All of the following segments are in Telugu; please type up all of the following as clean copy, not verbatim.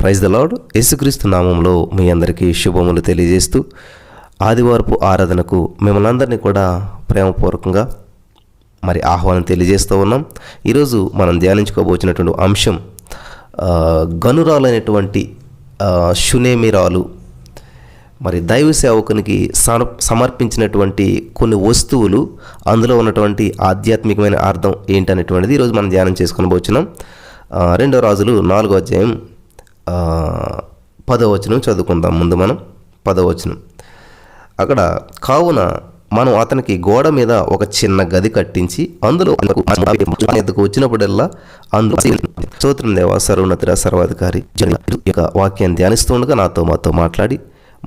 Praise the lord. యేసుక్రీస్తు నామంలో మీ అందరికీ శుభములు తెలియజేస్తూ ఆదివారపు ఆరాధనకు మిమ్మల్ని అందరినీ కూడా ప్రేమపూర్వకంగా ఆహ్వానం తెలియజేస్తూ ఉన్నాం. ఈరోజు మనం ధ్యానించుకోబోచినటువంటి అంశం గనురాలైనటువంటి షునేమిరాలు దైవ సేవకునికి సమర్పించినటువంటి కొన్ని వస్తువులు, అందులో ఉన్నటువంటి ఆధ్యాత్మికమైన అర్థం ఏంటనేటువంటిది ఈరోజు మనం ధ్యానం చేసుకొని పోతున్నాం. 2 రాజులు 4వ అధ్యాయం 10వ వచనం చదువుకుందాం. ముందు మనం 10వ వచనం. అక్కడ కావున మనం అతనికి గోడ మీద ఒక చిన్న గది కట్టించి అందులో ఎద్దుకు వచ్చినప్పుడల్లా అందులో స్తోత్రం దేవా, సర్వోన్నతుడ, సర్వాధికారి యొక్క వాక్యాన్ని ధ్యానిస్తుండగా మాతో మాట్లాడి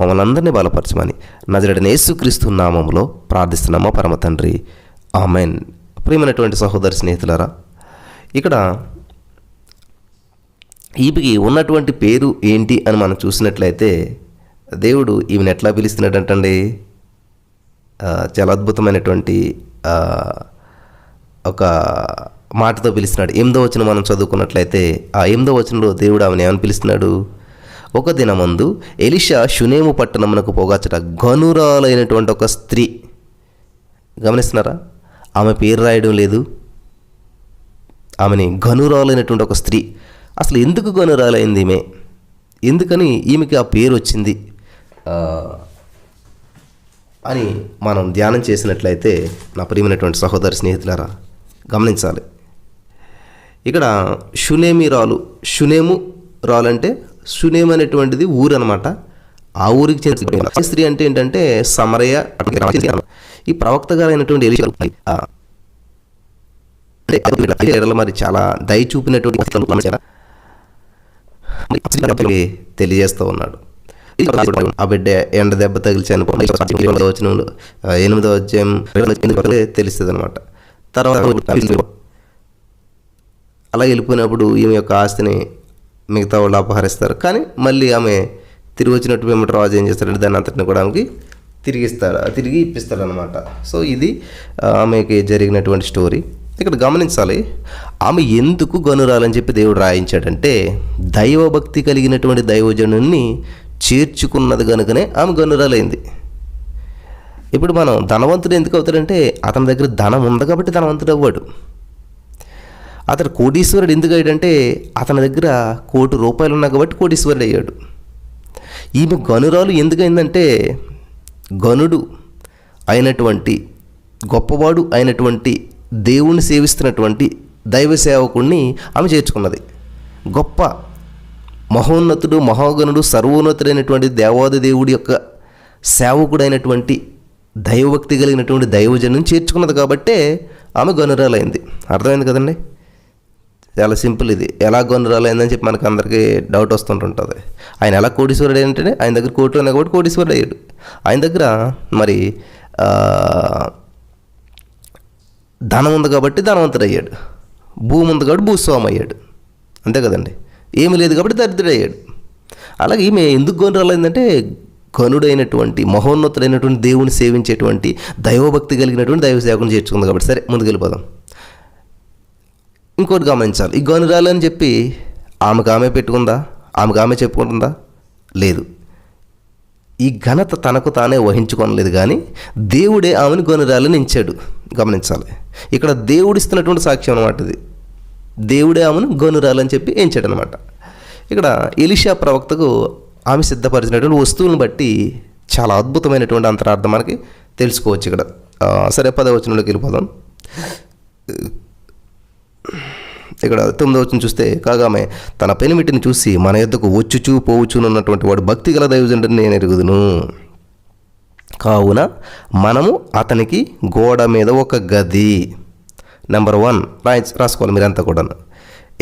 మమ్మల్ని అందరినీ బలపరచమని నజరేయుడైన యేసుక్రీస్తు నామములో ప్రార్థిస్తున్నామా పరమ తండ్రి, ఆమెన్. ప్రియమైనటువంటి సహోదర స్నేహితులారా, ఇక్కడ ఈమెకి ఉన్నటువంటి పేరు ఏంటి అని మనం చూసినట్లయితే దేవుడు ఈమెను ఎట్లా పిలుస్తున్నాడంటండి, చాలా అద్భుతమైనటువంటి ఒక మాటతో పిలుస్తున్నాడు. 8వ వచనం మనం చదువుకున్నట్లయితే ఆ 8వ వచనంలో దేవుడు ఆమెను ఏమని పిలుస్తున్నాడు? ఒక దినమందు ఎలీషా షునేము పట్టణమునకు పోగాచట గనురాలైనటువంటి ఒక స్త్రీ. గమనిస్తున్నారా? ఆమె పేరు రాయడం లేదు, ఆమెని గనురాలైనటువంటి ఒక స్త్రీ. అసలు ఎందుకు గనురాలైంది ఈమె? ఎందుకని ఈమెకి ఆ పేరు వచ్చింది అని మనం ధ్యానం చేసినట్లయితే నా ప్రియమైనటువంటి సహోదర స్నేహితులారా గమనించాలి. ఇక్కడ షునేమిరాలు, షునేము రాలు అంటే షునేము అనేటువంటిది ఊరు అనమాట. ఆ ఊరికి చెందిన స్త్రీ అంటే ఏంటంటే సమరయ. ఈ ప్రవక్త గారైనటువంటి ఎలీషా మరి చాలా దయ చూపినటువంటి తెలియజేస్తూ ఉన్నాడు. ఆ బిడ్డ ఎండ దెబ్బ తగిలిచాను 8వ అధ్యాయం తెలుస్తుంది అనమాట. తర్వాత అలా వెళ్ళిపోయినప్పుడు ఈమె యొక్క ఆస్తిని మిగతా వాళ్ళు అపహరిస్తారు. కానీ మళ్ళీ ఆమె తిరిగి వచ్చినట్టు ఏమిటి రాజు ఏం చేస్తాడంటే దాన్ని అంతటిని కూడా ఆమెకి తిరిగి ఇప్పిస్తాడు అనమాట. సో ఇది ఆమెకి జరిగినటువంటి స్టోరీ. ఇక్కడ గమనించాలి, ఆమె ఎందుకు గనురాలని చెప్పి దేవుడు రాయించాడంటే దైవభక్తి కలిగినటువంటి దైవజనుని చేర్చుకున్నది కనుకనే ఆమె గనురాలైంది. ఇప్పుడు మనం ధనవంతుడు ఎందుకు అవుతాడంటే అతని దగ్గర ధనం ఉంది కాబట్టి ధనవంతుడు అవ్వాడు. అతడు కోటీశ్వరుడు ఎందుకు అయ్యాడంటే అతని దగ్గర ₹1,00,00,000 ఉన్నాయి కాబట్టి కోటీశ్వరుడు అయ్యాడు. ఈమె గనురాలు ఎందుకైందంటే గనుడు అయినటువంటి గొప్పవాడు అయినటువంటి దేవుణ్ణి సేవిస్తున్నటువంటి దైవ సేవకుణ్ణి ఆమె చేర్చుకున్నది. గొప్ప మహోన్నతుడు, మహాగణుడు, సర్వోన్నతుడైనటువంటి దేవాది దేవుడి యొక్క సేవకుడైనటువంటి దైవభక్తి కలిగినటువంటి దైవజనుని చేర్చుకున్నది కాబట్టే ఆమె గనురాలైంది. అర్థమైంది కదండి? చాలా సింపుల్. ఇది ఎలా గనురాలైందని చెప్పి మనకు అందరికీ డౌట్ వస్తుంటుంటుంది. ఆయన ఎలా కోటీశ్వరుడు ఏంటంటే ఆయన దగ్గర కోట్లు ఉన్నాయి కాబట్టి కోటీశ్వరుడు అయ్యాడు. ఆయన దగ్గర మరి ధనం ఉంది కాబట్టి ధనవంతుడు అయ్యాడు. భూమి ఉంది కాబట్టి భూస్వామి అయ్యాడు. అంతే కదండి? ఏమి లేదు కాబట్టి దరిద్రుడు అయ్యాడు. అలాగే ఈమె ఎందుకు గనురాలైందంటే గనుడైనటువంటి మహోన్నతుడైనటువంటి దేవుని సేవించేటువంటి దైవభక్తి కలిగినటువంటి దైవ సేవకుని చేర్చుకుంది కాబట్టి. సరే, ముందుకెళ్ళిపోదాం. ఇంకోటి గమనించాలి, ఈ గనురాలు అని చెప్పి ఆమె పెట్టుకుందా? ఆమె చెప్పుకుంటుందా? లేదు. ఈ ఘనత తనకు తానే వహించుకోనలేదు, కానీ దేవుడే ఆమెను గనురాలని ఎంచాడు. గమనించాలి, ఇక్కడ దేవుడిస్తున్నటువంటి సాక్ష్యం అనమాట ఇది. దేవుడే ఆమెను గనురాలని చెప్పి ఎంచాడు అనమాట. ఇక్కడ ఎలీషా ప్రవక్తకు ఆమె సిద్ధపరిచినటువంటి వస్తువులను బట్టి చాలా అద్భుతమైనటువంటి అంతరార్థం మనకి తెలుసుకోవచ్చు ఇక్కడ. సరే, 10వ వచనంలోకి వెళ్ళిపోదాం. ఇక్కడ 9వ వచనం చూస్తే, కాగా ఆమె తన పెనిమిటిని చూసి మన యొద్దకు వచ్చుచూ పోవుచున్నటువంటి వాడు భక్తి గల దైవజనుడని నేను ఎరుగుదును. కావున మనము అతనికి గోడ మీద ఒక గది, నెంబర్ 1 రాసుకోవాలి మీరంతా కూడా.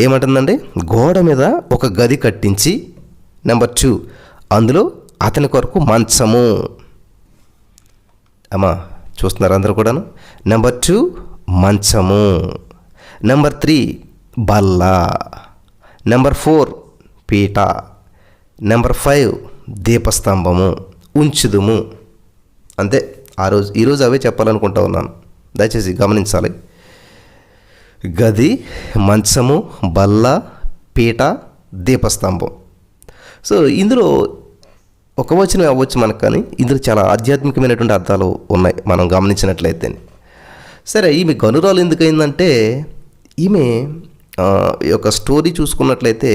ఏమంటుందండి? గోడ మీద ఒక గది కట్టించి, నెంబర్ 2 అందులో అతని కొరకు మంచము. అమ్మా చూస్తున్నారు అందరూ కూడాను. నెంబర్ 2 మంచము, నెంబర్ 3 బల్ల, నెంబర్ 4 పీట, నెంబర్ 5 దీపస్తంభము ఉంచుదుము. అంతే. ఈరోజు అవే చెప్పాలనుకుంటా ఉన్నాను. దయచేసి గమనించాలి. గది, మంచము, బల్ల, పీట, దీపస్తంభం. సో ఇందులో ఒక వచనం అవ్వచ్చు మనకు, కానీ ఇందులో చాలా ఆధ్యాత్మికమైనటువంటి అర్థాలు ఉన్నాయి మనం గమనించినట్లయితే. సరే, ఈమె గనురాలు ఎందుకైందంటే, ఈమె ఈ యొక్క స్టోరీ చూసుకున్నట్లయితే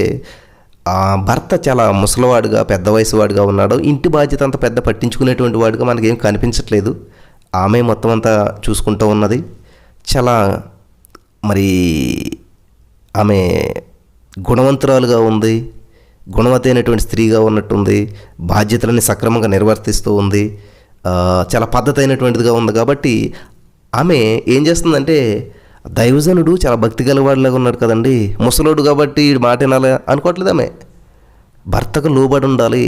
భర్త చాలా ముసలివాడుగా, పెద్ద వయసు వాడుగా ఉన్నాడు. ఇంటి బాధ్యత అంతా పెద్ద పట్టించుకునేటువంటి వాడుగా మనకేం కనిపించట్లేదు. ఆమె మొత్తం అంతా చూసుకుంటూ ఉన్నది. చాలా మరి ఆమె గుణవంతురాలుగా ఉంది, గుణవతి అయినటువంటి స్త్రీగా ఉన్నట్టుంది, బాధ్యతలని సక్రమంగా నిర్వర్తిస్తూ ఉంది, చాలా పద్ధతి అయినటువంటిదిగా ఉంది. కాబట్టి ఆమె ఏం చేస్తుందంటే, దైవజనుడు చాలా భక్తి గలవాడిలాగా ఉన్నాడు కదండి, ముసలోడు కాబట్టి మాట వినాలి అనుకోవట్లేదు. ఆమె భర్తకు లోబడి ఉండాలి,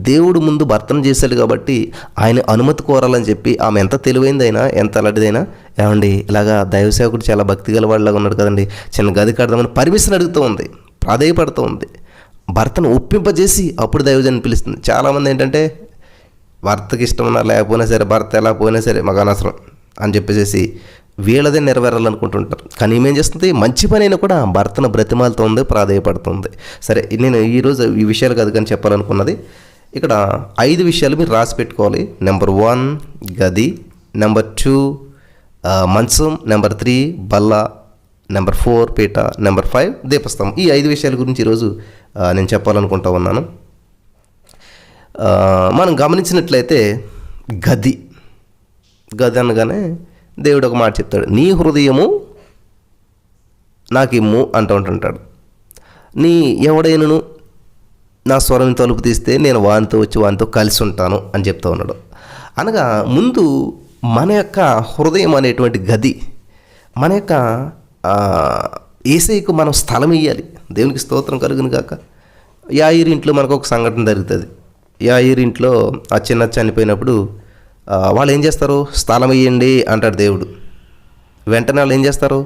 దేవుడు ముందు భర్తను చేశాడు కాబట్టి ఆయన అనుమతి కోరాలని చెప్పి ఆమె ఎంత తెలివైందైనా, ఎంత అలాంటిదైనా, ఏమండి ఇలాగా దైవసేవకుడు చాలా భక్తి గలవాడిలాగా ఉన్నాడు కదండి, చిన్న గది కడదామని పర్మిషన్ అడుగుతూ ఉంది, ప్రాధేయపడుతూ ఉంది. భర్తను ఒప్పింపజేసి అప్పుడు దైవజన్ని పిలుస్తుంది. చాలామంది ఏంటంటే, భర్తకి ఇష్టం ఉన్నా లేకపోయినా సరే, భర్త ఎలా పోయినా సరే మాకు అనవసరం అని చెప్పేసి వీళ్ళదే నెరవేరాలనుకుంటుంటారు. కానీ ఏమేం చేస్తుంది, మంచి పని అయినా కూడా భర్తను బ్రతిమాలుతుంది, ప్రాధేయపడుతుంది. సరే, నేను ఈరోజు ఈ విషయాలు కాదు కానీ చెప్పాలనుకున్నది, ఇక్కడ 5 విషయాలు మీరు రాసి పెట్టుకోవాలి. నెంబర్ 1 గది, నెంబర్ 2 మంచం, నెంబర్ 3 బల్ల, నెంబర్ 4 పీట, నెంబర్ 5 దీపస్తంభం. ఈ 5 విషయాల గురించి ఈరోజు నేను చెప్పాలనుకుంటా ఉన్నాను. మనం గమనించినట్లయితే గది అనగానే దేవుడు ఒక మాట చెప్తాడు, నీ హృదయము నాకు ఇమ్ము అంటూ ఉంటుంటాడు. నీ ఎవడైనను నా స్వరం తలుపు తీస్తే నేను వానితో వచ్చి వానితో కలిసి ఉంటాను అని చెప్తూ ఉన్నాడు. అనగా ముందు మన యొక్క హృదయం అనేటువంటి గది, మన యొక్క యేసయ్యకు మనం స్థలం ఇవ్వాలి. దేవునికి స్తోత్రం కలుగును గాక. యాయిరు ఇంట్లో మనకు ఒక సంఘటన జరుగుతుంది. యాయిరు ఇంట్లో ఆ చిన్న చనిపోయినప్పుడు వాళ్ళు ఏం చేస్తారు, స్థలం ఇవ్వండి అంటాడు దేవుడు. వెంటనే వాళ్ళు ఏం చేస్తారు,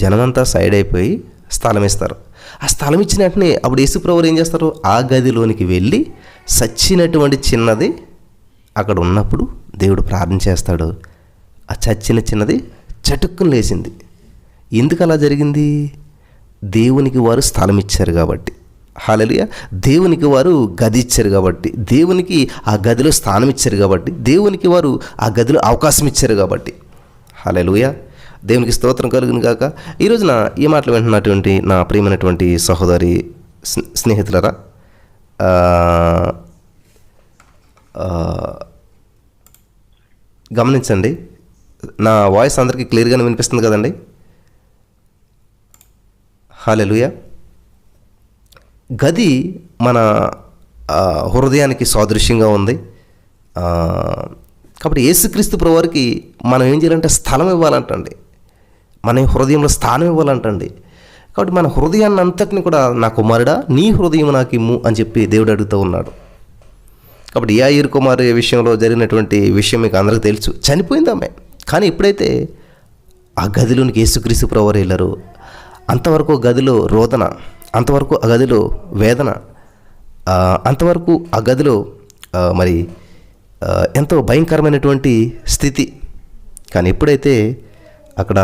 జనమంతా సైడ్ అయిపోయి స్థలం ఇస్తారు. ఆ స్థలం ఇచ్చిన వెంటనే అప్పుడు యేసుప్రభువు ఏం చేస్తారు, ఆ గదిలోనికి వెళ్ళి చచ్చినటువంటి చిన్నది అక్కడ ఉన్నప్పుడు దేవుడు ప్రార్థన చేస్తాడు. ఆ చచ్చిన చిన్నది చటుక్కుని లేచింది. ఎందుకు అలా జరిగింది, దేవునికి వారు స్థలం ఇచ్చారు కాబట్టి. హల్లెలూయా. దేవునికి వారు గది ఇచ్చారు కాబట్టి, దేవునికి ఆ గదిలో స్థానం ఇచ్చారు కాబట్టి, దేవునికి వారు ఆ గదిలో అవకాశం ఇచ్చారు కాబట్టి. హల్లెలూయా. దేవునికి స్తోత్రం కలుగును గాక. ఈ రోజున ఈ మాటలు వింటున్నటువంటి నా ప్రియమైనటువంటి సహోదరి స్నేహితులరా, గమనించండి, నా వాయిస్ అందరికీ క్లియర్గానే వినిపిస్తుంది కదండి. హల్లెలూయా. గది మన హృదయానికి సాదృశ్యంగా ఉంది. కాబట్టి యేసుక్రీస్తు ప్రభువారికి మనం ఏం చేయాలంటే స్థలం ఇవ్వాలంటండి, మన హృదయంలో స్థానం ఇవ్వాలంటండి. కాబట్టి మన హృదయాన్ని అంతటిని కూడా, నా కుమారుడా నీ హృదయం నాకు ఇమ్ము అని చెప్పి దేవుడు అడుగుతూ ఉన్నాడు. కాబట్టి యాయిరు కుమారు విషయంలో జరిగినటువంటి విషయం మీకు అందరికీ తెలుసు. చనిపోయింది ఆమె. కానీ ఎప్పుడైతే ఆ గదిలోనికి యేసుక్రీస్తు ప్రభువారు వెళ్ళారు, అంతవరకు గదిలో రోదన, అంతవరకు ఆ గదిలో వేదన, అంతవరకు ఆ గదిలో మరి ఎంతో భయంకరమైనటువంటి స్థితి. కానీ ఎప్పుడైతే అక్కడ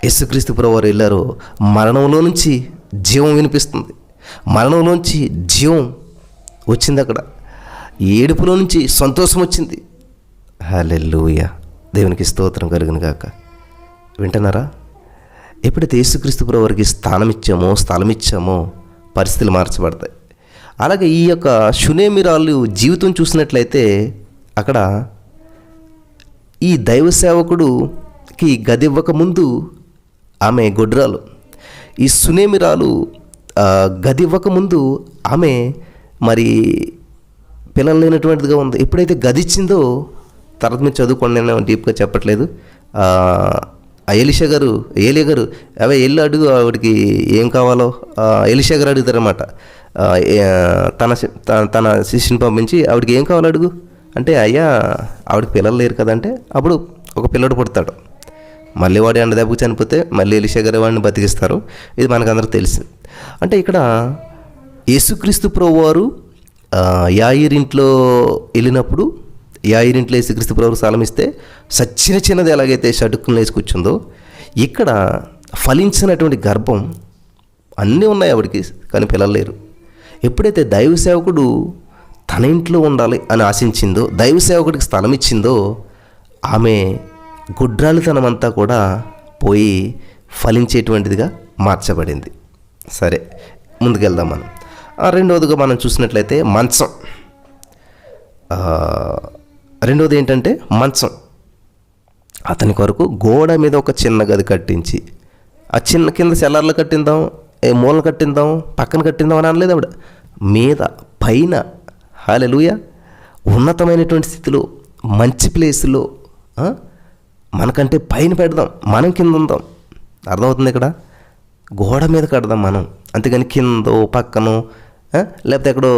యేసుక్రీస్తు ప్రభువారు వెళ్ళారో, మరణంలో నుంచి జీవం వినిపిస్తుంది, మరణంలోంచి జీవం వచ్చింది. అక్కడ ఏడుపులో నుంచి సంతోషం వచ్చింది. హల్లెలూయా. దేవునికి స్తోత్రం కలుగును గాక. వింటున్నారా? ఎప్పుడైతే యేసుక్రీస్తు ప్రభువారికి స్థలం ఇచ్చామో పరిస్థితులు మార్చబడతాయి. అలాగే ఈ యొక్క షునేమిరాలు జీవితం చూసినట్లయితే, అక్కడ ఈ దైవ సేవకుడుకి గది ఇవ్వక ముందు ఆమె గొడ్రాలు, ఈ షునేమిరాలు గది ఇవ్వక ముందు ఆమె మరి పిల్లలు లేనటువంటిదిగా ఉంది. ఎప్పుడైతే గది ఇచ్చిందో, తర్వాత మీరు చదువుకోండి, నేను డీప్గా చెప్పట్లేదు. ఏలియా గారు అవే వెళ్ళి అడుగు, ఆవిడకి ఏం కావాలో. ఎలీషా గారు అడుగుతారన్నమాట. తన శిష్యుని పంపించి ఆవిడకి ఏం కావాలో అడుగు అంటే, అయ్యా ఆవిడకి పిల్లలు లేరు కదంటే, అప్పుడు ఒక పిల్లడు పుడతాడు. మళ్ళీ వాడి అండ దెబ్బకు చనిపోతే మళ్ళీ ఎలీషా గారు వాడిని బతికిస్తారు. ఇది మనకందరికి తెలుసు. అంటే ఇక్కడ యేసుక్రీస్తు ప్రభువారు యాయిరింట్లో వెళ్ళినప్పుడు, యాయిరింట్లో యేసుక్రీస్తు ప్రభువారు స్థలం ఇస్తే సచ్చిన చిన్నది ఎలాగైతే షటుక్కుని లేచి కూర్చుందో, ఇక్కడ ఫలించినటువంటి గర్భం అన్నీ ఉన్నాయి ఆవిడికి, కానీ పిల్లలు లేరు. ఎప్పుడైతే దైవ సేవకుడు తన ఇంట్లో ఉండాలి అని ఆశించిందో, దైవ సేవకుడికి స్థలం ఇచ్చిందో, ఆమె గుడ్రాలితనమంతా కూడా పోయి ఫలించేటువంటిదిగా మార్చబడింది. సరే, ముందుకెళ్దాం మనం. రెండవదిగా మనం చూసినట్లయితే మంచం. రెండవది ఏంటంటే మంచం. అతని కొరకు గోడ మీద ఒక చిన్న గది కట్టించి, ఆ చిన్న కింద సెల్లార్లు కట్టిందాం, మూలన కట్టిందాం, పక్కన కట్టిందాం అని అనలేదు ఆవిడ. మీద పైన, హల్లెలూయా, ఉన్నతమైనటువంటి స్థితిలో, మంచి ప్లేస్లో, మనకంటే పైన పెడదాం, మనం కింద ఉందాం. అర్థమవుతుంది ఇక్కడ? గోడ మీద కడదాం మనం, అంతేగాని కిందో పక్కనో లేకపోతే ఎక్కడో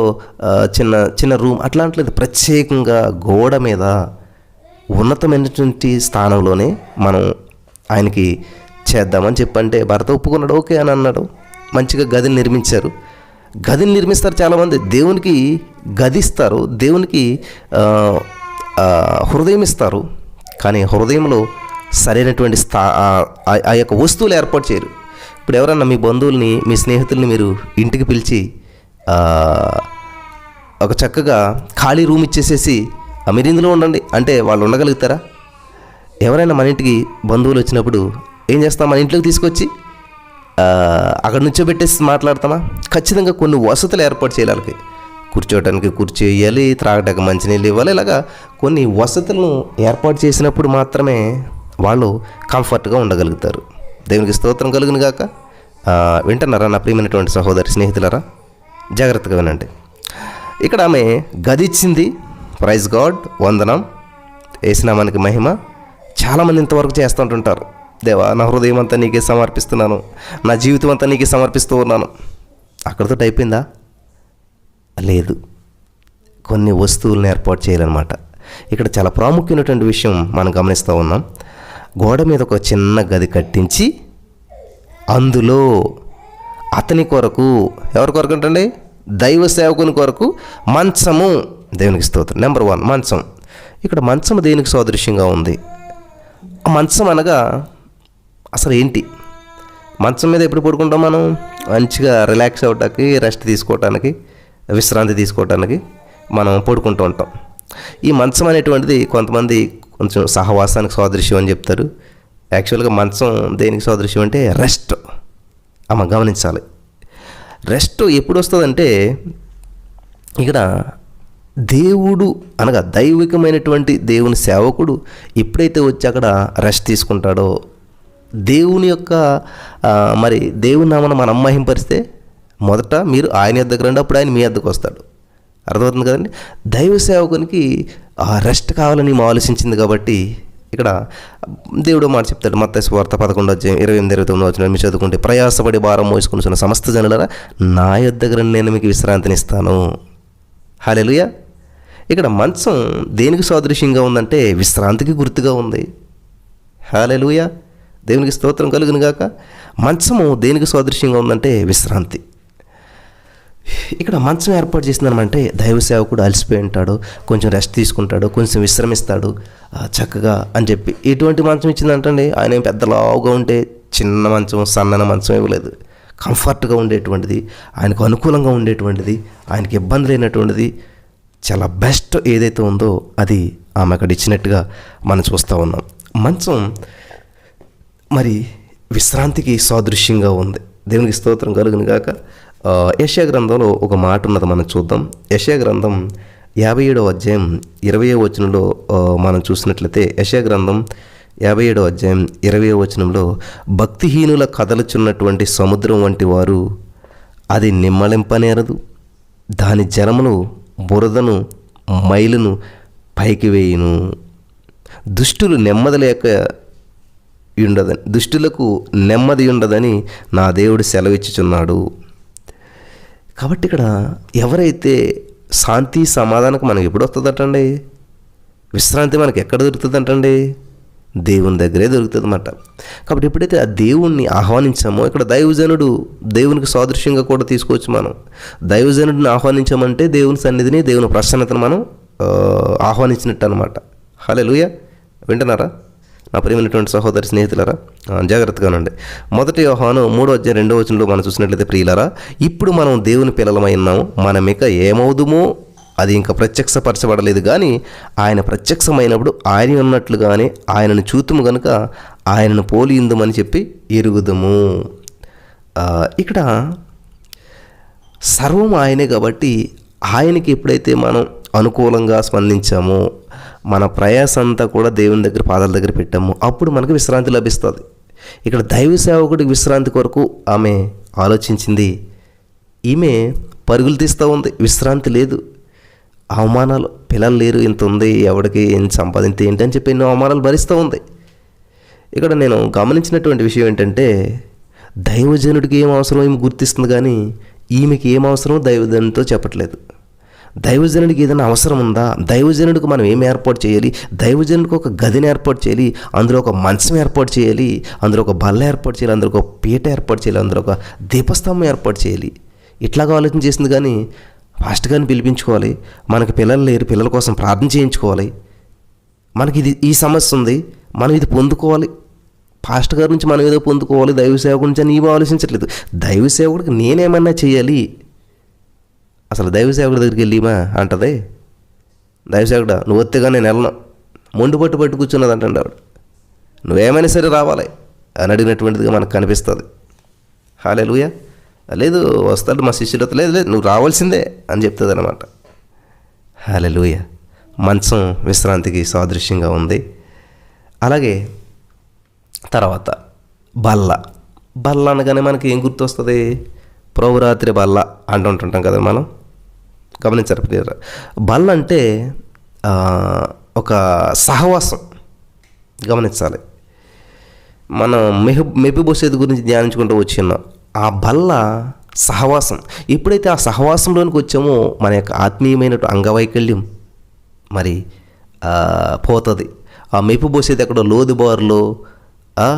చిన్న చిన్న రూమ్ అట్లా అంటలేదు. ప్రత్యేకంగా గోడ మీద ఉన్నతమైనటువంటి స్థానంలోనే మనం ఆయనకి చేద్దామని చెప్పంటే భర్త ఒప్పుకున్నాడు, ఓకే అని అన్నాడు. మంచిగా గదిని నిర్మించారు. గదిని నిర్మిస్తారు చాలామంది, దేవునికి గది ఇస్తారు, దేవునికి హృదయం ఇస్తారు, కానీ హృదయంలో సరైనటువంటి ఆ యొక్క వస్తువులు ఏర్పాటు చేయరు. ఇప్పుడు ఎవరన్నా మీ బంధువుల్ని, మీ స్నేహితుల్ని మీరు ఇంటికి పిలిచి ఒక చక్కగా ఖాళీ రూమ్ ఇచ్చేసేసి మీరు ఇందులో ఉండండి అంటే వాళ్ళు ఉండగలుగుతారా? ఎవరైనా మన ఇంటికి బంధువులు వచ్చినప్పుడు ఏం చేస్తాం? మన ఇంట్లోకి తీసుకొచ్చి అక్కడ నుంచోబెట్టేసి మాట్లాడతామా? ఖచ్చితంగా కొన్ని వసతులు ఏర్పాటు చేయాలి. వాళ్ళకి కూర్చోవడానికి కుర్చీ వేయాలి, త్రాగడానికి మంచినీళ్ళు ఇవ్వాలి. ఇలాగా కొన్ని వసతులను ఏర్పాటు చేసినప్పుడు మాత్రమే వాళ్ళు కంఫర్ట్గా ఉండగలుగుతారు. దేవునికి స్తోత్రం కలుగును గాక. వింటున్నారా నా ప్రియమైనటువంటి సహోదరి స్నేహితులారా? జాగ్రత్తగా వినండి. ఇక్కడ ఆమె గది ఇచ్చింది. ప్రైజ్ గాడ్, వందనం, యేసునామానికి మహిమ. చాలామంది ఇంతవరకు చేస్తూ ఉంటుంటారు, దేవా నా హృదయం అంతా నీకే సమర్పిస్తున్నాను, నా జీవితం అంతా నీకే సమర్పిస్తూ ఉన్నాను. అక్కడితో అయిపోయిందా? లేదు, కొన్ని వస్తువులను ఏర్పాటు చేయాలన్నమాట. ఇక్కడ చాలా ప్రాముఖ్యమైనటువంటి విషయం మనం గమనిస్తూ ఉన్నాం. గోడ మీద ఒక చిన్న గది కట్టించి అందులో అతని కొరకు, ఎవరి కొరకు అంటండి? దైవ సేవకుని కొరకు మంచము. దేవునికి స్తోత్రం. నెంబర్ 1 మంచం. ఇక్కడ మంచం దేనికి సాదృశ్యంగా ఉంది? ఆ మంచం అనగా అసలు ఏంటి? మంచం మీద ఎప్పుడు పడుకుంటాం మనం? మంచిగా రిలాక్స్ అవ్వటానికి, రెస్ట్ తీసుకోవటానికి, విశ్రాంతి తీసుకోవటానికి మనం పడుకుంటూ ఉంటాం. ఈ మంచం అనేటువంటిది కొంతమంది కొంచెం సహవాసానికి సాదృశ్యం అని చెప్తారు. యాక్చువల్గా మంచం దేనికి సాదృశ్యం అంటే రెస్ట్. గమనించాలి. రెస్ట్ ఎప్పుడు వస్తుందంటే, ఇక్కడ దేవుడు అనగా దైవికమైనటువంటి దేవుని సేవకుడు ఎప్పుడైతే వచ్చి అక్కడ రెస్ట్ తీసుకుంటాడో, దేవుని యొక్క మరి దేవుని నామను మనం మహింపరిస్తే మొదట మీరు ఆయన యొద్దకు రండి, అప్పుడు ఆయన మీ యొద్దకు వస్తాడు. అర్థమవుతుంది కదండి? దైవ సేవకునికి ఆ రెస్ట్ కావాలని ఆలోచించింది కాబట్టి ఇక్కడ దేవుడు మాట చెప్తాడు. మత్తయి సువార్త 11:28-29 మీరు చదువుకుంటే, ప్రయాసపడి భారం మోసుకుని సమస్త జనులారా నా యొద్దకు రండి, నేను మీకు విశ్రాంతిని ఇస్తాను. హల్లెలూయా. ఇక్కడ మంచం దేనికి సాదృశ్యంగా ఉందంటే విశ్రాంతికి గుర్తుగా ఉంది. హల్లెలూయా. దేవునికి స్తోత్రం కలుగును గాక. మంచము దేనికి సాదృశ్యంగా ఉందంటే విశ్రాంతి. ఇక్కడ మంచం ఏర్పాటు చేసిందనమంటే దైవ సేవకుడు అలసిపోయి ఉంటాడు, కొంచెం రెస్ట్ తీసుకుంటాడు, కొంచెం విశ్రమిస్తాడు చక్కగా అని చెప్పి. ఎటువంటి మంచం ఇచ్చిందంటండి? ఆయన పెద్ద లావుగా ఉంటే చిన్న మంచం, సన్నన మంచం ఇవ్వలేదు. కంఫర్ట్గా ఉండేటువంటిది, ఆయనకు అనుకూలంగా ఉండేటువంటిది, ఆయనకి ఇబ్బంది లేనటువంటిది, చాలా బెస్ట్ ఏదైతే ఉందో అది ఆమె అక్కడ ఇచ్చినట్టుగా మనం చూస్తూ ఉన్నాం. మంచం మరి విశ్రాంతికి సాదృశ్యంగా ఉంది. దేవునికి స్తోత్రం కలుగును గాక. యెషయా గ్రంథంలో ఒక మాట ఉన్నది, మనం చూద్దాం. యెషయా గ్రంథం 57:20 మనం చూసినట్లయితే, యెషయా గ్రంథం 57:20 భక్తిహీనుల కదలుచున్నటువంటి సముద్రం వంటి వారు అది నిమ్మలింపనేరదు, దాని జలమును బురదను మైలును పైకి వేయును. దుష్టులు నెమ్మది లేక ఉండదని, దుష్టులకు నెమ్మది ఉండదని నా దేవుడు సెలవిచ్చుచున్నాడు. కాబట్టి ఇక్కడ ఎవరైతే శాంతి సమాధానం మనకి ఎప్పుడు వస్తుందటండి? విశ్రాంతి మనకి ఎక్కడ దొరుకుతుందంటండి? దేవుని దగ్గరే దొరుకుతుంది అన్నమాట. కాబట్టి ఎప్పుడైతే ఆ దేవుణ్ణి ఆహ్వానించామో, ఇక్కడ దైవజనుడు దేవునికి సాదృశ్యంగా కూడా తీసుకోవచ్చు. మనం దైవజనుడిని ఆహ్వానించామంటే దేవుని సన్నిధిని, దేవుని ప్రసన్నతను మనం ఆహ్వానించినట్టు అనమాట. హల్లెలూయా. వింటున్నారా? నా ప్రియమైనటువంటి సహోదరి స్నేహితులారా, జాగ్రత్తగా ఉండండి. 1 యోహాను 3:2 మనం చూసినట్లయితే, ప్రియులారా, ఇప్పుడు మనం దేవుని పిల్లలమై ఉన్నాము, మనమిక ఏమవుదుమో అది ఇంకా ప్రత్యక్షపరచబడలేదు, కానీ ఆయన ప్రత్యక్షమైనప్పుడు ఆయన ఉన్నట్లుగానే ఆయనను చూతుము గనుక ఆయనను పోలియుందుమని చెప్పి ఎరుగుదుము. ఇక్కడ సర్వం ఆయనే కాబట్టి ఆయనకి ఎప్పుడైతే మనం అనుకూలంగా స్పందించామో, మన ప్రయాస అంతా కూడా దేవుని దగ్గర పాదాల దగ్గర పెట్టాము, అప్పుడు మనకు విశ్రాంతి లభిస్తుంది. ఇక్కడ దైవ సేవకుడికి విశ్రాంతి కొరకు ఆమె ఆలోచించింది. ఈమె పరుగులు తీస్తూ ఉంది, విశ్రాంతి లేదు. అవమానాలు, పిల్లలు లేరు, ఇంత ఉంది, ఎవరికి ఏం సంపాదించి ఏంటి అని చెప్పి ఎన్నో అవమానాలు భరిస్తూ ఉంది. ఇక్కడ నేను గమనించినటువంటి విషయం ఏంటంటే, దైవజనుడికి ఏం అవసరం ఈమె గుర్తిస్తుంది, కానీ ఈమెకి ఏం అవసరం దైవజనుడితో చెప్పట్లేదు. దైవజనుడికి ఏదైనా అవసరం ఉందా, దైవజనుడికి మనం ఏం ఏర్పాటు చేయాలి, దైవజనుడికి ఒక గదిని ఏర్పాటు చేయాలి, అందులో ఒక మంచం ఏర్పాటు చేయాలి, అందులో ఒక బల్ల ఏర్పాటు చేయాలి, అందులో ఒక పీట ఏర్పాటు చేయాలి, అందులో ఒక దీపస్తంభం ఏర్పాటు చేయాలి, ఇట్లాగా ఆలోచన చేసింది. కానీ ఫాస్ట్ గారిని పిలిపించుకోవాలి, మనకి పిల్లలు లేరు, పిల్లల కోసం ప్రార్థన చేయించుకోవాలి, మనకి ఈ సమస్య ఉంది, మనం ఇది పొందుకోవాలి, పాస్టర్ గారి నుంచి మనం ఏదో పొందుకోవాలి, దైవ సేవకుడి నుంచి అని నీవు ఆలోచించట్లేదు. దైవ సేవకుడికి నేనేమన్నా చేయాలి, అసలు దైవ సేవకుడి దగ్గరికి వెళ్ళిమా అంటది. దైవ సేవకుడా నువ్వు వస్తేగా నేను వెళ్ళను, మొండు పట్టు కూర్చున్నది అంటాడు ఆవిడ. నువ్వేమైనా సరే రావాలి అని అడిగినటువంటిదిగా మనకు కనిపిస్తుంది. హల్లెలూయా. లేదు వస్తాడు మా శిష్యులతో, లేదు నువ్వు రావాల్సిందే అని చెప్తుంది అనమాట. హల్లెలూయా. మంచం విశ్రాంతికి సాదృశ్యంగా ఉంది. అలాగే తర్వాత బల్ల అనగానే మనకి ఏం గుర్తొస్తుంది? ప్రభురాత్రి బల్ల అంటుంటాం కదా మనం. గమనించారు ప్రియరా? బల్ల అంటే ఒక సహవాసం. గమనించాలి. మనం మెఫీబోషెతు గురించి ధ్యానించుకుంటూ వచ్చిన్నాం. ఆ బల్ల సహవాసం. ఎప్పుడైతే ఆ సహవాసంలోనికి వచ్చామో మన యొక్క ఆత్మీయమైన అంగవైకల్యం మరి పోతుంది. ఆ మెఫీబోషెతు ఎక్కడో లోదుబారులో, ఆ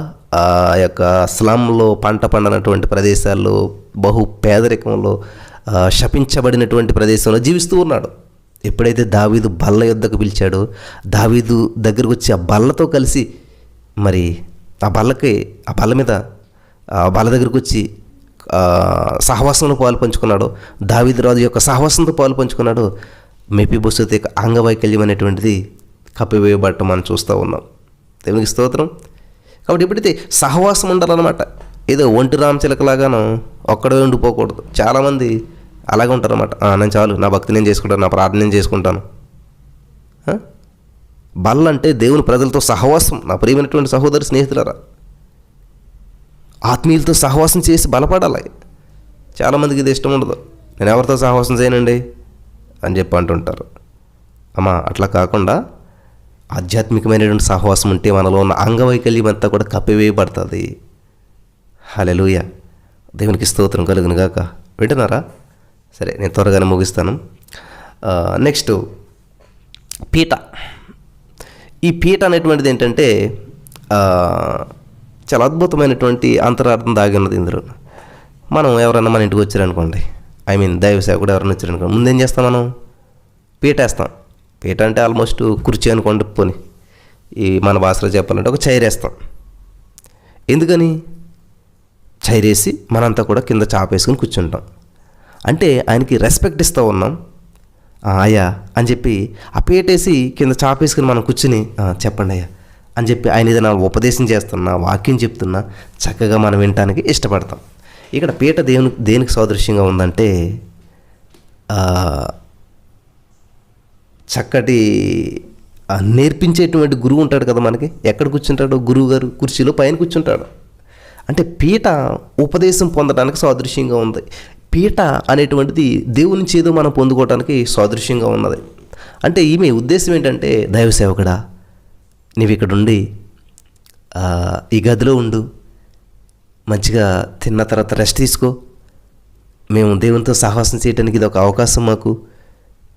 యొక్క స్లమ్లో, పంట పండనటువంటి ప్రదేశాల్లో, బహు పేదరికంలో, శపించబడినటువంటి ప్రదేశంలో జీవిస్తూ ఉన్నాడు. ఎప్పుడైతే దావీదు బల్ల యొద్దకు పిలిచాడో, దావీదు దగ్గరకు వచ్చి ఆ బల్లతో కలిసి మరి ఆ బల్ల మీద ఆ బల్ల దగ్గరకు వచ్చి సహవాసంలో పాలు పంచుకున్నాడు, దావీదు రాజు యొక్క సహవాసంతో పాలు పంచుకున్నాడు, మెఫీబోషెతు యొక్క అంగవైకల్యం అనేటువంటిది కప్పివేయబడటం మనం చూస్తూ ఉన్నాం. దేవునికి స్తోత్రం. కాబట్టి ఎప్పుడైతే సహవాసం ఉండాలన్నమాట, ఏదో ఒంటి రామచిలకలాగాను ఒక్కడే ఉండిపోకూడదు. చాలామంది అలాగే ఉంటారన్నమాట. నేను చాలు, నా భక్తి నేను చేసుకుంటాను, నా ప్రార్థన నేను చేసుకుంటాను. బల్ల అంటే దేవుని ప్రజలతో సహవాసం. నా ప్రియమైనటువంటి సహోదరి స్నేహితులారా, ఆత్మీయులతో సహవాసం చేసి బలపడాలి. చాలామందికి ఇది ఇష్టం ఉండదు. నేను ఎవరితో సహవాసం చేయనండి అని చెప్పి అంటుంటారు. అమ్మా అట్లా కాకుండా ఆధ్యాత్మికమైనటువంటి సహవాసం ఉంటే మనలో ఉన్న అంగవైకల్యం అంతా కూడా కప్పివేయబడుతుంది. హల్లెలూయా. దేవునికి స్తోత్రం కలుగును గాక. వింటున్నారా? సరే, నేను త్వరగానే ముగిస్తాను. నెక్స్ట్ పీట. ఈ పీట అనేటువంటిది ఏంటంటే చాలా అద్భుతమైనటువంటి అంతరార్థం దాగి ఉన్నది ఇందులో. మనం ఎవరన్నా మన ఇంటికి వచ్చారనుకోండి, దైవ సేవకుడు ఎవరైనా వచ్చారనుకోండి, ముందేం చేస్తాం? మనం పీట వేస్తాం. పీట అంటే ఆల్మోస్ట్ కుర్చీ అనుకోండి, పోని ఈ మన భాషలో చెప్పాలంటే ఒక చైర్ వేస్తాం. ఎందుకని? చైర్ వేసి మనంతా కూడా కింద చాపేసుకుని కూర్చుంటాం. అంటే ఆయనకి రెస్పెక్ట్ ఇస్తూ ఉన్నాం. అయ్యా అని చెప్పి ఆ పీటేసి కింద చాపేసుకుని మనం కూర్చుని చెప్పండి అయ్యా అని చెప్పి ఆయన ఏదైనా ఉపదేశం చేస్తున్నా, వాక్యం చెప్తున్నా చక్కగా మనం వినటానికి ఇష్టపడతాం. ఇక్కడ పీట దేనికి సాదృశ్యంగా ఉందంటే చక్కటి నేర్పించేటువంటి గురువు ఉంటాడు కదా మనకి. ఎక్కడ కూర్చుంటాడు? గురువు గారు కుర్చీలో పైన కూర్చుంటాడు. అంటే పీట ఉపదేశం పొందడానికి సాదృశ్యంగా ఉంది. పీట అనేటువంటిది దేవుని నుంచి ఏదో మనం పొందుకోవడానికి సాదృశ్యంగా ఉన్నది. అంటే ఈమె ఉద్దేశం ఏంటంటే, దైవ సేవకుడా నీవు ఇక్కడ ఉండి ఈ గదిలో ఉండు, మంచిగా తిన్న తర్వాత రెస్ట్ తీసుకో, మేము దేవునితో సహవాసం చేయడానికి ఇది ఒక అవకాశం మాకు,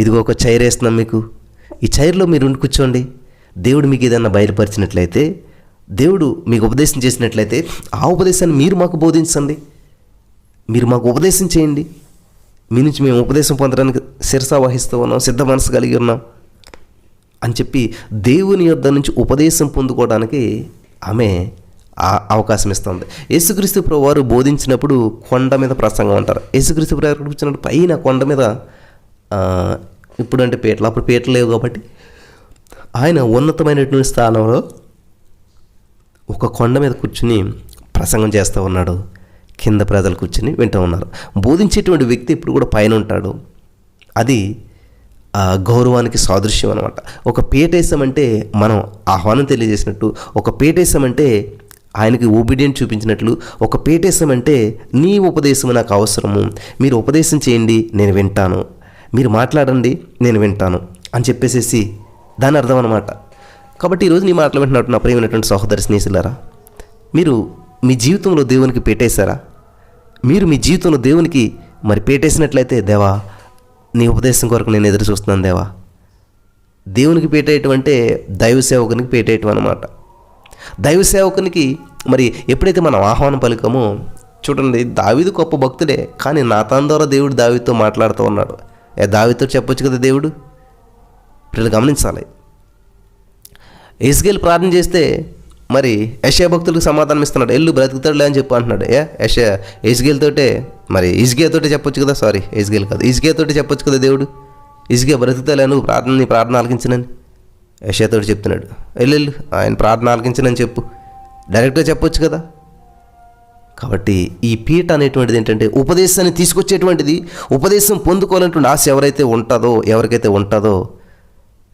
ఇదిగో ఒక చైర్ వేస్తున్నాం మీకు, ఈ చైర్లో మీరు ఉండి కూర్చోండి. దేవుడు మీకు ఏదన్నా బయలుపరిచినట్లయితే, దేవుడు మీకు ఉపదేశం చేసినట్లయితే ఆ ఉపదేశాన్ని మీరు మాకు బోధించండి, మీరు మాకు ఉపదేశం చేయండి. మీ నుంచి మేము ఉపదేశం పొందడానికి శిరస వహిస్తూ ఉన్నాం, సిద్ధ మనసు కలిగి ఉన్నాం అని చెప్పి దేవుని యొద్ద నుంచి ఉపదేశం పొందుకోవడానికి ఆమె అవకాశం ఇస్తుంది. యేసుక్రీస్తు ప్రభువు వారు బోధించినప్పుడు కొండ మీద ప్రసంగం అంటారు. యేసుక్రీస్తు ప్రభువు వారు కూర్చున్నప్పుడు పైన కొండ మీద, ఇప్పుడంటే పీటలు, అప్పుడు పీటలు లేవు కాబట్టి ఆయన ఉన్నతమైనటువంటి స్థానంలో ఒక కొండ మీద కూర్చుని ప్రసంగం చేస్తూ ఉన్నాడు. కింద ప్రజలు కూర్చుని వింటూ ఉన్నారు. బోధించేటువంటి వ్యక్తి ఇప్పుడు కూడా పైన ఉంటాడు. అది గౌరవానికి సాదృశ్యం అనమాట. ఒక పీటేశామంటే మనం ఆహ్వానం తెలియజేసినట్టు, ఒక పీటేశామంటే ఆయనకి ఒబీడియంట్ చూపించినట్లు, ఒక పీటేశామంటే నీ ఉపదేశం నాకు అవసరము, మీరు ఉపదేశం చేయండి నేను వింటాను, మీరు మాట్లాడండి నేను వింటాను అని చెప్పేసేసి దాని అర్థం అనమాట. కాబట్టి ఈరోజు నీ మాటలు వింటున్నట్టు నా ప్రియమైనటువంటి సహోదరి స్నేహితులారా, మీరు మీ జీవితంలో దేవునికి పీటేశారా? మీరు మీ జీవితంలో దేవునికి మరి పీటేసినట్లయితే, దేవా నీ ఉపదేశం కొరకు నేను ఎదురు చూస్తున్నాను దేవా. దేవునికి పీటేయటం అంటే దైవ సేవకునికి పీటేయటం అనమాట. దైవ సేవకునికి మరి ఎప్పుడైతే మనం ఆహ్వానం పలికామో, చూడండి దావీదు గొప్ప భక్తుడే, కానీ నాతాన్ ద్వారా దేవుడు దావీదుతో మాట్లాడుతూ ఉన్నాడు. దావీదుతో చెప్పొచ్చు కదా దేవుడు. పిల్లలు గమనించాలి. యెహెజ్కేలు ప్రార్థన చేస్తే మరి యెషయా భక్తులకు సమాధానం ఇస్తున్నాడు, ఎల్లు బ్రతుకుతాడులే అని చెప్పి అంటున్నాడు. యెహెజ్కేలుతోటే మరి ఇజ్గియాతోటే చెప్పొచ్చు కదా, యెహెజ్కేలు కాదు, ఇజ్గియాతోటే చెప్పొచ్చు కదా దేవుడు, ఇజ్గియా బ్రతుకుతాలే నువ్వు నీ ప్రార్థన ఆలకించనని. యెషయాతోటి చెప్తున్నాడు, ఎల్లు ఆయన ప్రార్థన ఆలకించనని చెప్పు, డైరెక్ట్గా చెప్పొచ్చు కదా. కాబట్టి ఈ పీట అనేటువంటిది ఏంటంటే ఉపదేశాన్ని తీసుకొచ్చేటువంటిది. ఉపదేశం పొందుకోవాలనేటువంటి ఆశ ఎవరికైతే ఉంటుందో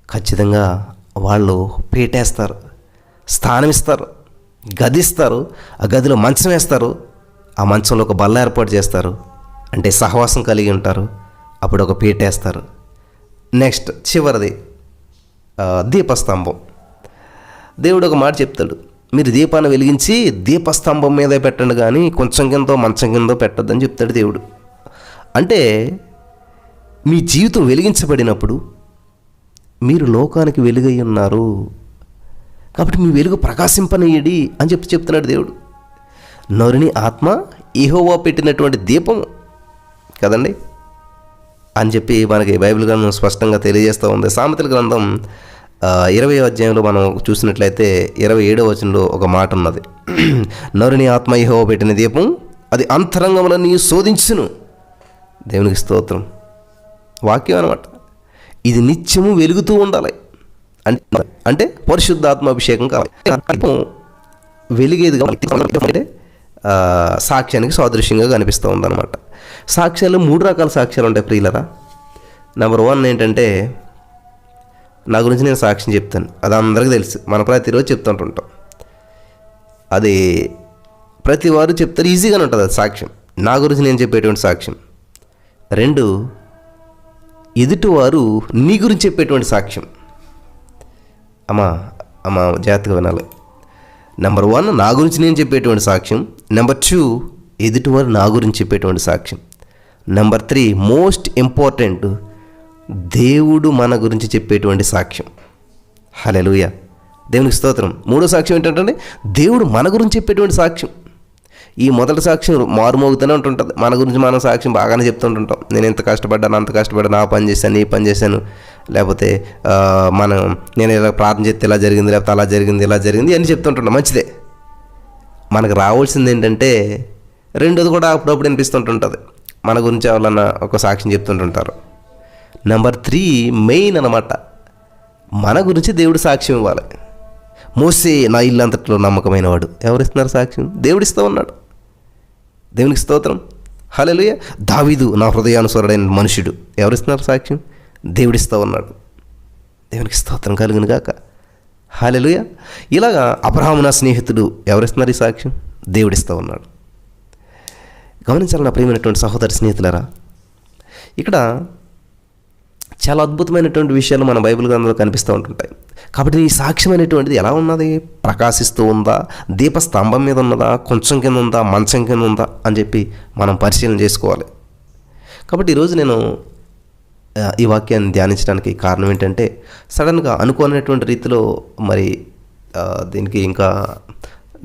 ఖచ్చితంగా వాళ్ళు పీటేస్తారు, స్థానం ఇస్తారు, గదిస్తారు, ఆ గదిలో మంచం వేస్తారు, ఆ మంచంలో ఒక బల్ల ఏర్పాటు చేస్తారు, అంటే సహవాసం కలిగి ఉంటారు, అప్పుడు ఒక పీటేస్తారు. నెక్స్ట్ చివరిది దీపస్తంభం. దేవుడు ఒక మాట చెప్తాడు, మీరు దీపాన్ని వెలిగించి దీపస్తంభం మీదే పెట్టండి కానీ కొంచెం కిందో మంచం కిందో పెట్టద్దని చెప్తాడు దేవుడు. అంటే మీ జీవితం వెలిగించబడినప్పుడు మీరు లోకానికి వెలుగై ఉన్నారు కాబట్టి మీ వెలుగు ప్రకాశింపనీయడి అని చెప్తున్నాడు దేవుడు. నరుని ఆత్మ యెహోవా పెట్టినటువంటి దీపం కదండి అని చెప్పి మనకి బైబిల్ గ్రంథం స్పష్టంగా తెలియజేస్తూ ఉంది. సామెతల గ్రంథం 20వ అధ్యాయంలో మనం చూసినట్లయితే 27వ వచనంలో ఒక మాట ఉన్నది, నరుని ఆత్మ యెహోవా పెట్టిన దీపం అది అంతరంగంలో నీ శోధించును. దేవునికి స్తోత్రం. వాక్యం అనమాట. ఇది నిత్యము వెలుగుతూ ఉండాలి. అంటే పరిశుద్ధాత్మ అభిషేకం కావాలి. వెలిగేది అంటే సాక్ష్యానికి సాదృశ్యంగా కనిపిస్తూ ఉందన్నమాట. సాక్ష్యాలు 3 రకాల సాక్ష్యాలు ఉంటాయి ప్రియులరా. నెంబర్ 1 ఏంటంటే, నా గురించి నేను సాక్ష్యం చెప్తాను, అది అందరికీ తెలుసు, మనం ప్రతిరోజు చెప్తుంటుంటాం, అది ప్రతి వారు చెప్తారు, ఈజీగానే ఉంటుంది అది సాక్ష్యం. నా గురించి నేను చెప్పేటువంటి సాక్ష్యం. 2, ఎదుటివారు నీ గురించి చెప్పేటువంటి సాక్ష్యం. అమ్మా జాగ్రత్తగా వినాలి. నెంబర్ 1 నా గురించి నేను చెప్పేటువంటి సాక్ష్యం. నెంబర్ 2 ఎదుటివారు నా గురించి చెప్పేటువంటి సాక్ష్యం. నెంబర్ 3 మోస్ట్ ఇంపార్టెంట్, దేవుడు మన గురించి చెప్పేటువంటి సాక్ష్యం. హల్లెలూయా, దేవునికి స్తోత్రం. 3వ సాక్ష్యం ఏంటంటే దేవుడు మన గురించి చెప్పేటువంటి సాక్ష్యం. ఈ మొదటి సాక్ష్యం మారుమోగుతూనే ఉంటుంటుంది. మన గురించి మనం సాక్ష్యం బాగానే చెప్తుంటుంటాం, నేను ఎంత కష్టపడ్డాను అంత కష్టపడ్డాను, ఆ పని చేశాను ఈ పని చేశాను, లేకపోతే నేను ఇలా ప్రార్థన చేస్తే ఇలా జరిగింది, లేకపోతే అలా జరిగింది ఇలా జరిగింది అని చెప్తుంటున్నాం. మంచిదే. మనకు రావాల్సింది ఏంటంటే 2ది కూడా అప్పుడప్పుడు అనిపిస్తుంటుంటుంది, మన గురించి ఎవరన్నా ఒక సాక్ష్యం చెప్తుంటుంటారు. నెంబర్ 3 మెయిన్ అన్నమాట, మన గురించి దేవుడు సాక్ష్యం ఇవ్వాలి. మోసే నా ఇల్లు అంతట్లో నమ్మకమైన వాడు, ఎవరిస్తున్నారు సాక్ష్యం? దేవుడిస్తూ ఉన్నాడు. దేవునికి స్తోత్రం. హల్లెలూయా. దావీదు నా హృదయానుసారుడైన మనుషుడు, ఎవరిస్తున్నారు సాక్ష్యం? దేవుడిస్తూ ఉన్నాడు. దేవునికి స్తోత్రం కలుగును గాక. హల్లెలూయా. ఇలాగా అబ్రహాము నా స్నేహితుడు, ఎవరిస్తున్నారు ఈ సాక్ష్యం? దేవుడిస్తూ ఉన్నాడు. గమనించాలి నా ప్రియమైనటువంటి సహోదరి స్నేహితులారా, ఇక్కడ చాలా అద్భుతమైనటువంటి విషయాలు మన బైబిల్ గ్రంథంలో కనిపిస్తూ ఉంటుంటాయి. కాబట్టి ఈ సాక్ష్యం అనేటువంటిది ఎలా ఉన్నది? ప్రకాశిస్తూ ఉందా? దీపస్తంభం మీద ఉన్నదా? కొంచెం కింద ఉందా? మంచం కింద ఉందా అని చెప్పి మనం పరిశీలన చేసుకోవాలి. కాబట్టి ఈరోజు నేను ఈ వాక్యాన్ని ధ్యానించడానికి కారణం ఏంటంటే, సడన్గా అనుకోనటువంటి రీతిలో మరి దీనికి ఇంకా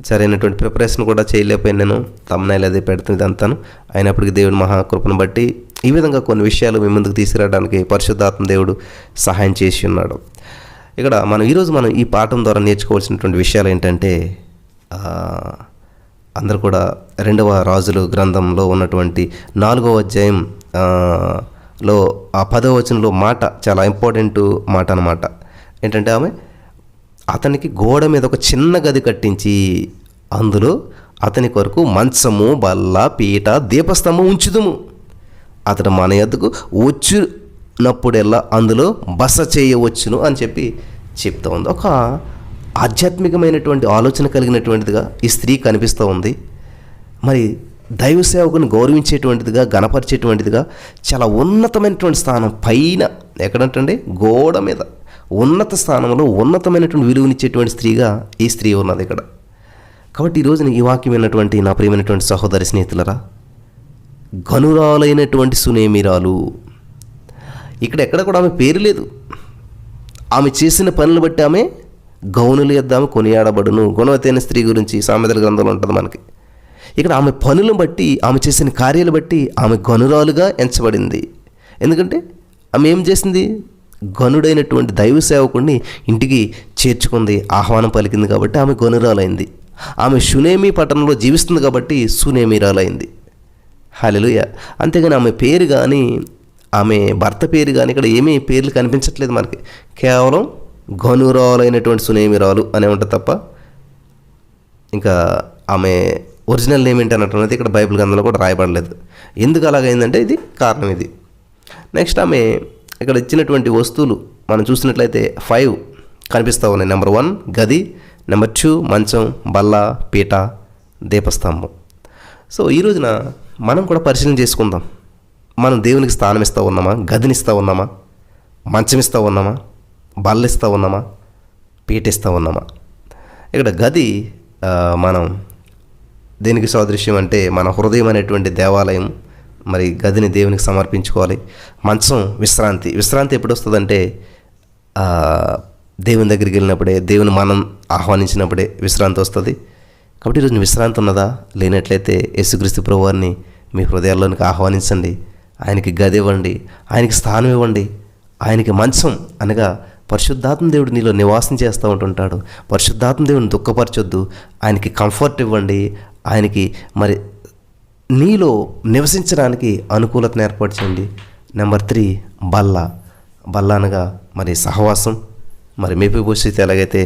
సరైనటువంటి ప్రిపరేషన్ కూడా చేయలేకపోయాను. నేను తమ్నైల్ అది పెడుతుంది అంతాను. అయినప్పటికీ దేవుడి మహాకృపను బట్టి ఈ విధంగా కొన్ని విషయాలు మీ ముందుకు తీసుకురావడానికి పరిశుద్ధాత్మ దేవుడు సహాయం చేసి ఉన్నాడు. ఇక్కడ ఈరోజు మనం ఈ పాఠం ద్వారా నేర్చుకోవాల్సినటువంటి విషయాలు ఏంటంటే, అందరూ కూడా 2వ రాజులు గ్రంథంలో ఉన్నటువంటి 4వ అధ్యాయం లో ఆ 10వ వచనంలో మాట చాలా ఇంపార్టెంట్ మాట అన్నమాట. ఏంటంటే ఆమె అతనికి గోడ మీద ఒక చిన్న గది కట్టించి అందులో అతని కొరకు మంచము, బల్ల, పీట, దీపస్తంభం ఉంచుదుము. అతడు మన యొద్దకు వచ్చినప్పుడెల్లా అందులో బస చేయవచ్చును అని చెప్తూ ఉంది. ఒక ఆధ్యాత్మికమైనటువంటి ఆలోచన కలిగినటువంటిదిగా ఈ స్త్రీ కనిపిస్తూ ఉంది. మరి దైవ సేవకుని గౌరవించేటువంటిదిగా, గణపరిచేటువంటిదిగా, చాలా ఉన్నతమైనటువంటి స్థానం పైన ఎక్కడంటే గోడ మీద ఉన్నత స్థానంలో ఉన్నతమైనటువంటి విలువనిచ్చేటువంటి స్త్రీగా ఈ స్త్రీ ఉన్నది ఇక్కడ. కాబట్టి ఈరోజున ఈ వాక్యం విన్నటువంటి నా ప్రియమైనటువంటి సహోదరి స్నేహితులరా, గనురాలైనటువంటి సునేమిరాలు, ఇక్కడ ఎక్కడ కూడా ఆమె పేరు లేదు. ఆమె చేసిన పనులు బట్టి ఆమె గౌనులు ఎద్దాము కొనియాడబడును. గుణవతైన స్త్రీ గురించి సామెతల గ్రంథంలో ఉంటుంది మనకి. ఇక్కడ ఆమె పనులను బట్టి, ఆమె చేసిన కార్యాలు బట్టి ఆమె గనురాలుగా ఎంచబడింది. ఎందుకంటే ఆమె ఏం చేసింది? గనుడైనటువంటి దైవ సేవకుడిని ఇంటికి చేర్చుకుంది, ఆహ్వానం పలికింది కాబట్టి ఆమె గనురాలైంది. ఆమె షునేమి పట్టణంలో జీవిస్తుంది కాబట్టి సునేమిరాలైంది. హల్లెలూయా. అంతేగాని ఆమె పేరు కానీ, ఆమె భర్త పేరు కానీ ఇక్కడ ఏమీ పేర్లు కనిపించట్లేదు మనకి. కేవలం గనురాలైనటువంటి సునేమిరాలు అనే ఉంటుంది తప్ప ఇంకా ఆమె ఒరిజినల్ నేమ్ ఏంటి అన్నట్టున్నది ఇక్కడ బైబిల్ గ్రంథంలో కూడా రాయబడలేదు. ఎందుకు అలాగైందంటే ఇది కారణం ఇది. నెక్స్ట్ ఆమె ఇక్కడ ఇచ్చినటువంటి వస్తువులు మనం చూసినట్లయితే 5 కనిపిస్తూ ఉన్నాయి. నెంబర్ 1 గది, నెంబర్ 2 మంచం, బల్ల, పీట, దీపస్తంభం. సో ఈ రోజున మనం కూడా పరిశీలన చేసుకుందాం. మనం దేవునికి స్థానం ఇస్తూ ఉన్నామా? గదిని ఇస్తూ ఉన్నామా? మంచం ఇస్తూ ఉన్నామా? బల్ల ఇస్తూ ఉన్నామా? పీట ఇస్తూ ఉన్నామా? ఇక్కడ గది మనం దేనికి సాదృశ్యం అంటే మన హృదయం అనేటువంటి దేవాలయం. మరి గదిని దేవునికి సమర్పించుకోవాలి. మంచం విశ్రాంతి ఎప్పుడు వస్తుందంటే దేవుని దగ్గరికి వెళ్ళినప్పుడే, దేవుని మనం ఆహ్వానించినప్పుడే విశ్రాంతి వస్తుంది. కాబట్టి ఈరోజు విశ్రాంతి ఉన్నదా? లేనట్లయితే యేసుక్రీస్తు ప్రభువారిని మీ హృదయాల్లోనికి ఆహ్వానించండి. ఆయనకి గది ఇవ్వండి, ఆయనకి స్థానం ఇవ్వండి. ఆయనకి మంచం అనగా పరిశుద్ధాత్మ దేవుడు నీలో నివాసం చేస్తూ ఉంటుంటాడు. పరిశుద్ధాత్మ దేవుడిని దుఃఖపరచొద్దు. ఆయనకి కంఫర్ట్ ఇవ్వండి. ఆయనకి మరి నీలో నివసించడానికి అనుకూలతను ఏర్పాటు చేయండి. నెంబర్ 3 బల్ల అనగా మరి సహవాసం. మరి మేపీబోషెతు ఎలాగైతే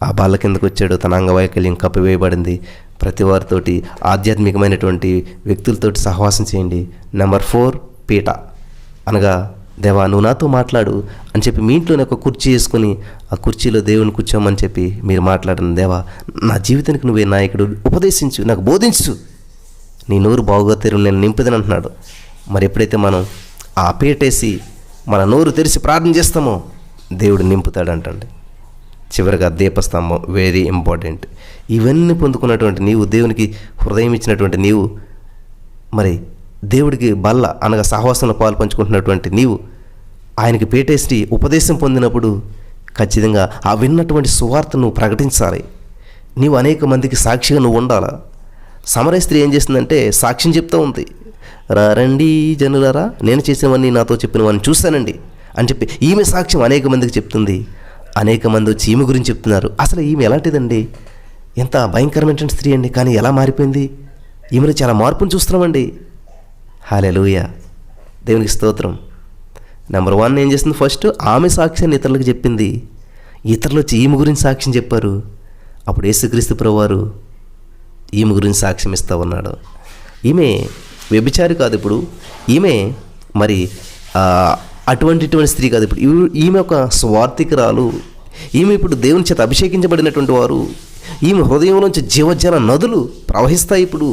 ఆ బల్ల కిందకు వచ్చాడో తన అంగవైకల్యం కప్పివేయబడింది. ప్రతి వారితోటి ఆధ్యాత్మికమైనటువంటి వ్యక్తులతోటి సహవాసం చేయండి. నెంబర్ 4 పీట అనగా దేవా నువ్వు నాతో మాట్లాడు అని చెప్పి మీ ఇంట్లోనే ఒక కుర్చీ వేసుకొని ఆ కుర్చీలో దేవుని కూర్చోమని చెప్పి మీరు మాట్లాడండి. దేవా నా జీవితానికి నువ్వే నాయకుడు, ఉపదేశించు, నాకు బోధించు, నీ నోరు బాగుగా తెరువు, నేను నింపుదని అంటున్నాడు. మరి ఎప్పుడైతే మనం ఆ పీటేసి మన నోరు తెరిచి ప్రార్థన చేస్తామో దేవుడు నింపుతాడంటండి. చివరిగా దీపస్తంభం వెరీ ఇంపార్టెంట్. ఇవన్నీ పొందుకున్నటువంటి నీవు, దేవునికి హృదయం ఇచ్చినటువంటి నీవు, మరి దేవుడికి బల్ల అనగా సహవాసంలో పాలు పంచుకుంటున్నటువంటి నీవు ఆయనకి పీటేసి ఉపదేశం పొందినప్పుడు ఖచ్చితంగా ఆ విన్నటువంటి సువార్తను నువ్వు ప్రకటించాలి. నీవు అనేక మందికి సాక్షిగా నువ్వు ఉండాలా. సమరయ స్త్రీ ఏం చేస్తుందంటే సాక్ష్యం చెప్తూ ఉంది. రండి జనులారా, నేను చేసినవన్నీ నాతో చెప్పినవన్నీ చూశానండి అని చెప్పి ఈమె సాక్ష్యం అనేక మందికి చెప్తుంది. అనేక మంది వచ్చి ఈమె గురించి చెప్తున్నారు. అసలు ఈమె ఎలాంటిదండి? ఎంత భయంకరమైన స్త్రీ అండి, కానీ ఎలా మారిపోయింది? ఈమెలో చాలా మార్పును చూస్తున్నామండి. హల్లెలూయా, దేవునికి స్తోత్రం. నెంబర్ 1 ఏం చేస్తుంది? ఫస్ట్ ఆమె సాక్ష్యాన్ని ఇతరులకు చెప్పింది. ఇతరులు వచ్చి ఈమె గురించి సాక్ష్యం చెప్పారు. అప్పుడు యేసుక్రీస్తు ప్రభువారు ఈమె గురించి సాక్ష్యం ఇస్తూ ఉన్నాడు. ఈమె వ్యభిచారి కాదు, ఇప్పుడు ఈమె మరి అటువంటి స్త్రీ కాదు. ఇప్పుడు ఈమె ఒక స్వార్థికురాలు. ఈమె ఇప్పుడు దేవుని చేత అభిషేకించబడినటువంటి వారు. ఈమె హృదయంలోంచి జీవజల నదులు ప్రవహిస్తాయి. ఇప్పుడు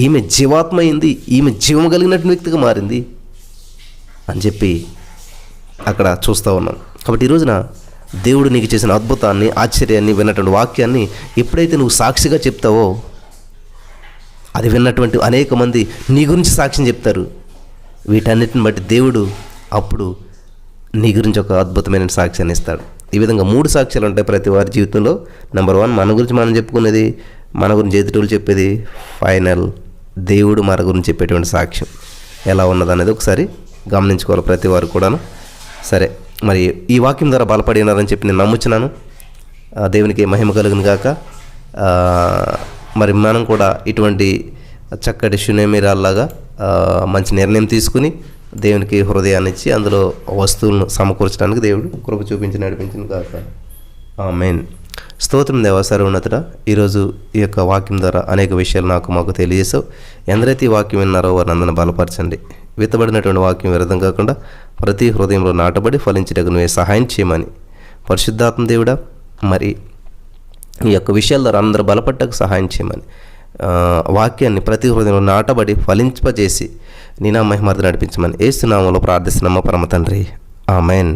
ఈమె జీవాత్మ అయింది, ఈమె జీవం కలిగినటువంటి వ్యక్తిగా మారింది అని చెప్పి అక్కడ చూస్తూ ఉన్నాం. కాబట్టి ఈ రోజున దేవుడు నీకు చేసిన అద్భుతాన్ని, ఆశ్చర్యాన్ని, విన్నటువంటి వాక్యాన్ని ఎప్పుడైతే నువ్వు సాక్షిగా చెప్తావో అది విన్నటువంటి అనేక మంది నీ గురించి సాక్ష్యం చెప్తారు. వీటన్నిటిని బట్టి దేవుడు అప్పుడు నీ గురించి ఒక అద్భుతమైన సాక్ష్యాన్ని ఇస్తాడు. ఈ విధంగా 3 సాక్ష్యాలు ఉంటాయి ప్రతి వారి జీవితంలో. నెంబర్ 1 మన గురించి మనం చెప్పుకునేది, మన గురించి ఎదుటోళ్ళు చెప్పేది. ఫైనల్ దేవుడు మన గురించి చెప్పేటువంటి సాక్ష్యం ఎలా ఉన్నదనేది ఒకసారి గమనించుకోవాలి ప్రతి వారు కూడాను. సరే, మరి ఈ వాక్యం ద్వారా బలపడినారని చెప్పి నేను నమ్ముచున్నాను. దేవునికి మహిమ కలుగును గాక. మరి మనం కూడా ఇటువంటి చక్కటి షునేమీరాల్లాగా మంచి నిర్ణయం తీసుకుని దేవునికి హృదయాన్ని ఇచ్చి అందులో వస్తువులను సమకూర్చడానికి దేవుడు కృప చూపించి నడిపించిన గాక. ఆమేన్. స్తోత్రం దేవా, సర్వోన్నతుడా, ఈరోజు ఈ యొక్క వాక్యం ద్వారా అనేక విషయాలు మాకు తెలియజేసావు. ఎందరైతే ఈ వాక్యం విన్నారో వారిని అందరిని బలపరచండి. విత్తబడినటువంటి వాక్యం వ్యర్థం కాకుండా ప్రతి హృదయంలో నాటబడి ఫలించటకు నువ్వే సహాయం చేయమని పరిశుద్ధాత్మ దేవుడా, మరి ఈ యొక్క విషయాల ద్వారా అందరూ బలపడ్డకు సహాయం చేయమని వాక్యాన్ని ప్రతి హృదయంలో నాటబడి ఫలింపజేసి నీ నా మహిమార్థ నడిపించమని యేసు నామములో ప్రార్థిస్తున్నాము పరమ తండ్రి. ఆమేన్.